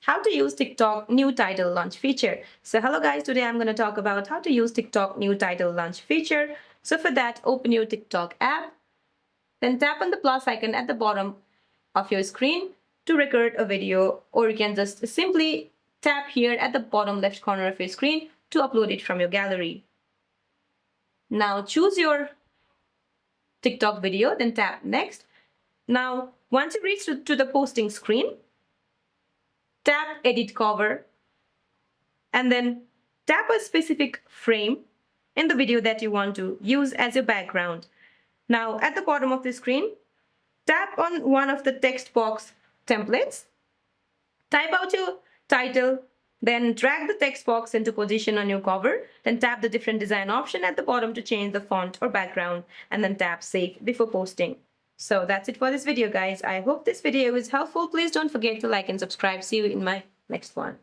how to use TikTok new title launch feature. So hello guys, today I'm going to talk about how to use TikTok new title launch feature. So for that, open your TikTok app, then tap on the plus icon at the bottom of your screen to record a video, or you can just simply tap here at the bottom left corner of your screen to upload it from your gallery. Now choose your TikTok video, then tap next. Now once you reach to the posting screen, tap edit cover and then tap a specific frame in the video that you want to use as your background. Now at the bottom of the screen, tap on one of the text box templates, type out your title, then drag the text box into position on your cover, then tap the different design option at the bottom to change the font or background, and then tap save before posting. So that's it for this video guys. I hope this video was helpful. Please don't forget to like and subscribe. See you in my next one.